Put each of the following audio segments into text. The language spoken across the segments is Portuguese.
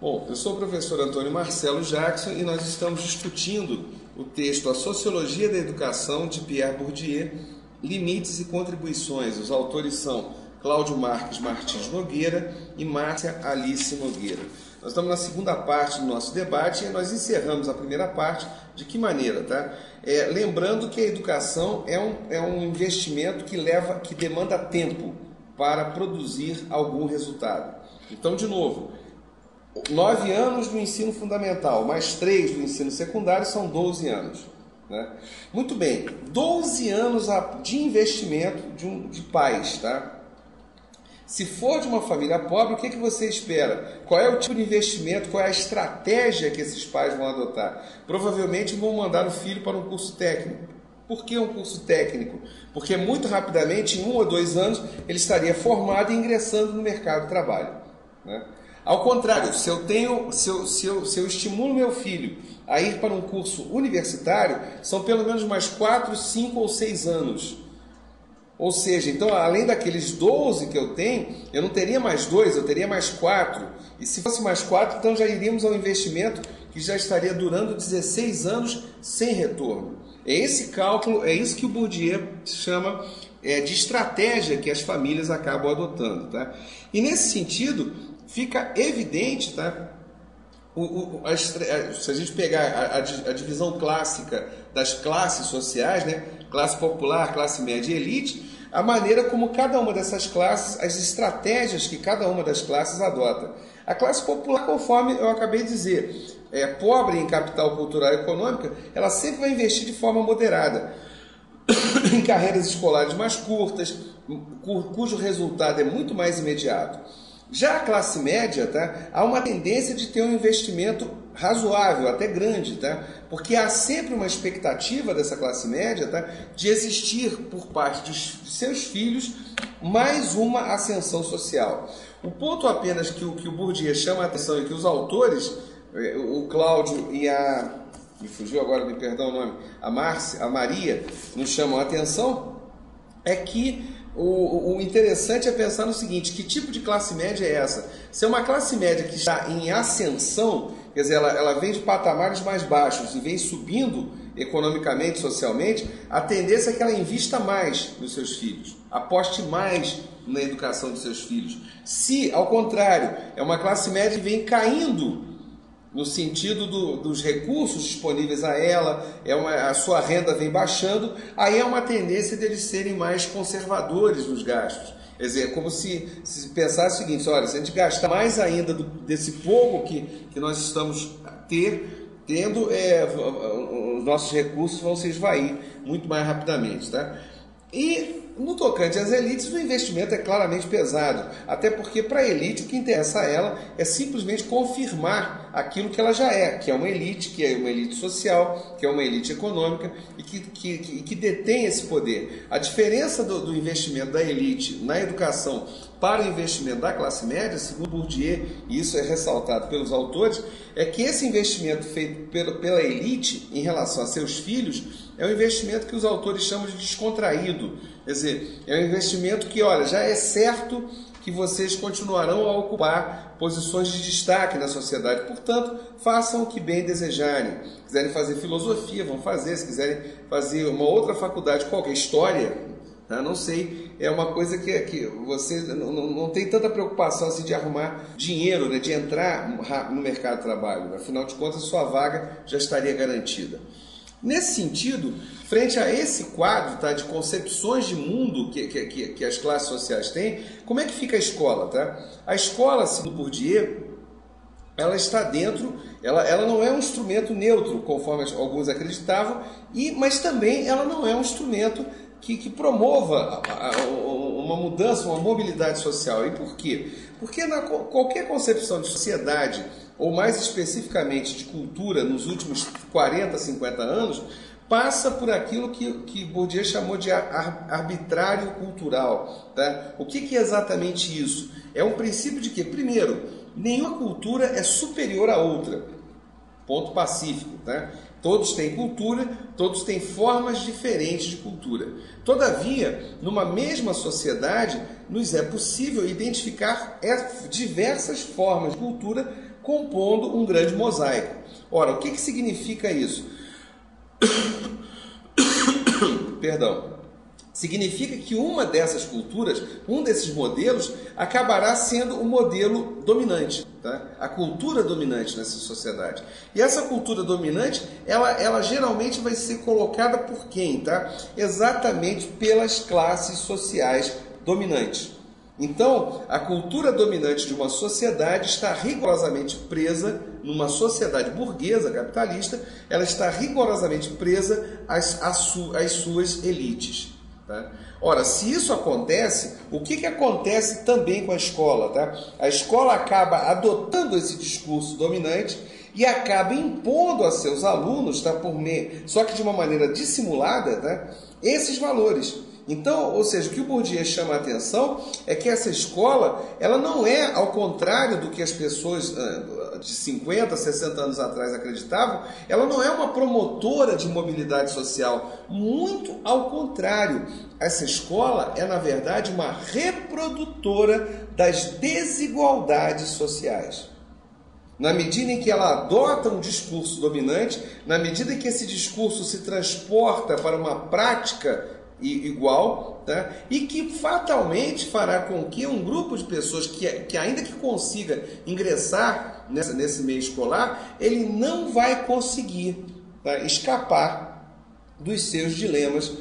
Bom, eu sou o professor Antônio Marcelo Jackson e nós estamos discutindo o texto A Sociologia da Educação, de Pierre Bourdieu, Limites e Contribuições. Os autores são Cláudio Marques Martins Nogueira e Márcia Alice Nogueira. Nós estamos na segunda parte do nosso debate e nós encerramos a primeira parte. De que maneira, tá? Lembrando que a educação é um investimento que demanda tempo para produzir algum resultado. Então, de novo, 9 anos do ensino fundamental, mais 3 do ensino secundário, são 12 anos. Né? Muito bem, 12 anos de investimento de pais. Tá? Se for de uma família pobre, o que você espera? Qual é o tipo de investimento, qual é a estratégia que esses pais vão adotar? Provavelmente vão mandar o filho para um curso técnico. Por que um curso técnico? Porque muito rapidamente, em 1 ou 2 anos, ele estaria formado e ingressando no mercado de trabalho. Né? Ao contrário, se eu estimulo meu filho a ir para um curso universitário, são pelo menos mais 4, 5 ou 6 anos. Ou seja, então, além daqueles 12 que eu tenho, eu não teria mais 2, eu teria mais 4. E se fosse mais 4, então já iríamos ao investimento que já estaria durando 16 anos sem retorno. É esse cálculo, é isso que o Bourdieu chama de estratégia que as famílias acabam adotando. Tá? E nesse sentido, fica evidente, tá? Se a gente pegar a divisão clássica das classes sociais, né? Classe popular, classe média e elite, a maneira como cada uma dessas classes, as estratégias que cada uma das classes adota. A classe popular, conforme eu acabei de dizer, pobre em capital cultural e econômica, ela sempre vai investir de forma moderada em carreiras escolares mais curtas, cujo resultado é muito mais imediato. Já a classe média, tá, há uma tendência de ter um investimento razoável, até grande, tá? Porque há sempre uma expectativa dessa classe média, tá, de existir por parte de seus filhos mais uma ascensão social. O ponto apenas que o Bourdieu chama a atenção e que os autores, o Cláudio e me fugiu agora, me perdão o nome, a Maria, nos chamam a atenção, é que o interessante é pensar no seguinte: que tipo de classe média é essa? Se é uma classe média que está em ascensão, quer dizer, ela vem de patamares mais baixos e vem subindo economicamente, socialmente, a tendência é que ela invista mais nos seus filhos, aposte mais na educação dos seus filhos. Se, ao contrário, é uma classe média que vem caindo no sentido dos recursos disponíveis a ela, a sua renda vem baixando, aí é uma tendência deles serem mais conservadores nos gastos. Quer dizer, é como se pensasse o seguinte: olha, se a gente gastar mais ainda desse pouco que nós estamos tendo, os nossos recursos vão se esvair muito mais rapidamente. Tá? E no tocante às elites, o investimento é claramente pesado, até porque para a elite o que interessa a ela é simplesmente confirmar aquilo que ela já é, que é uma elite social, que é uma elite econômica e que detém esse poder. A diferença do investimento da elite na educação para o investimento da classe média, segundo Bourdieu, e isso é ressaltado pelos autores, é que esse investimento feito pela elite em relação a seus filhos é um investimento que os autores chamam de descontraído. Quer dizer, é um investimento que, olha, já é certo que vocês continuarão a ocupar posições de destaque na sociedade. Portanto, façam o que bem desejarem. Se quiserem fazer filosofia, vão fazer. Se quiserem fazer uma outra faculdade, qualquer história, tá? Não sei, é uma coisa que você não tem tanta preocupação assim, de arrumar dinheiro, né, de entrar no mercado de trabalho. Afinal de contas, sua vaga já estaria garantida. Nesse sentido, frente a esse quadro, tá, de concepções de mundo que as classes sociais têm, como é que fica a escola? Tá? A escola, segundo Bourdieu, ela está dentro, ela não é um instrumento neutro, conforme alguns acreditavam, mas também ela não é um instrumento que promova uma mudança, uma mobilidade social. E por quê? Porque qualquer concepção de sociedade, ou mais especificamente de cultura, nos últimos 40, 50 anos, passa por aquilo que Bourdieu chamou de arbitrário cultural. Tá? O que é exatamente isso? É um princípio de que, primeiro, nenhuma cultura é superior à outra. Ponto pacífico. Tá? Todos têm cultura, todos têm formas diferentes de cultura. Todavia, numa mesma sociedade, nos é possível identificar diversas formas de cultura compondo um grande mosaico. Ora, o que significa isso? Perdão. Significa que uma dessas culturas, um desses modelos, acabará sendo o modelo dominante, tá? A cultura dominante nessa sociedade. E essa cultura dominante, ela geralmente vai ser colocada por quem? Tá? Exatamente pelas classes sociais dominantes. Então, a cultura dominante de uma sociedade está rigorosamente presa, numa sociedade burguesa, capitalista, ela está rigorosamente presa às suas elites. Tá? Ora, se isso acontece, o que acontece também com a escola? Tá? A escola acaba adotando esse discurso dominante e acaba impondo a seus alunos, tá, só que de uma maneira dissimulada, tá, esses valores. Então, ou seja, o que o Bourdieu chama a atenção é que essa escola, ela não é, ao contrário do que as pessoas de 50, 60 anos atrás acreditavam, ela não é uma promotora de mobilidade social. Muito ao contrário. Essa escola é, na verdade, uma reprodutora das desigualdades sociais. Na medida em que ela adota um discurso dominante, na medida em que esse discurso se transporta para uma prática igual, tá? E que fatalmente fará com que um grupo de pessoas que ainda que consiga ingressar nesse meio escolar, ele não vai conseguir, tá, escapar dos seus dilemas,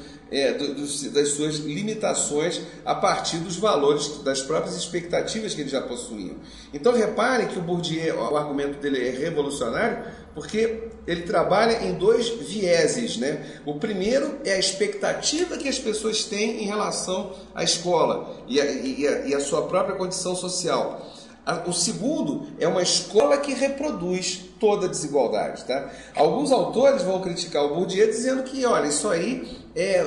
das suas limitações a partir dos valores, das próprias expectativas que ele já possuía. Então reparem que o Bourdieu, o argumento dele é revolucionário, porque ele trabalha em dois vieses, né? O primeiro é a expectativa que as pessoas têm em relação à escola e a sua própria condição social. O segundo é uma escola que reproduz toda a desigualdade. Tá? Alguns autores vão criticar o Bourdieu dizendo que, olha, isso aí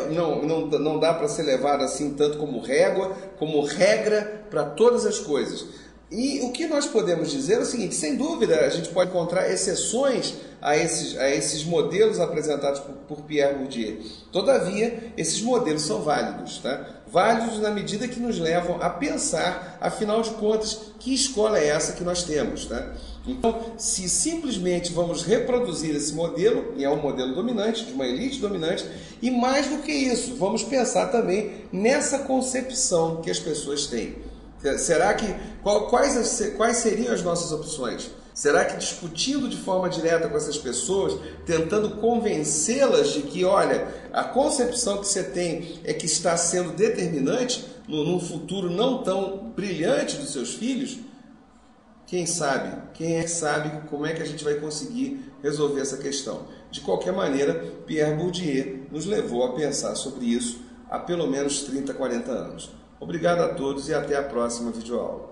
não dá para ser levado assim tanto como régua, como regra para todas as coisas. E o que nós podemos dizer é o seguinte: sem dúvida a gente pode encontrar exceções a esses modelos apresentados por Pierre Bourdieu. Todavia, esses modelos são válidos, tá? Válidos na medida que nos levam a pensar, afinal de contas, que escola é essa que nós temos, tá? Então, se simplesmente vamos reproduzir esse modelo, e é um modelo dominante, de uma elite dominante, e mais do que isso, vamos pensar também nessa concepção que as pessoas têm. Será que quais seriam as nossas opções? Será que discutindo de forma direta com essas pessoas, tentando convencê-las de que, olha, a concepção que você tem é que está sendo determinante num futuro não tão brilhante dos seus filhos? Quem sabe? Quem é que sabe como é que a gente vai conseguir resolver essa questão? De qualquer maneira, Pierre Bourdieu nos levou a pensar sobre isso há pelo menos 30, 40 anos. Obrigado a todos e até a próxima videoaula.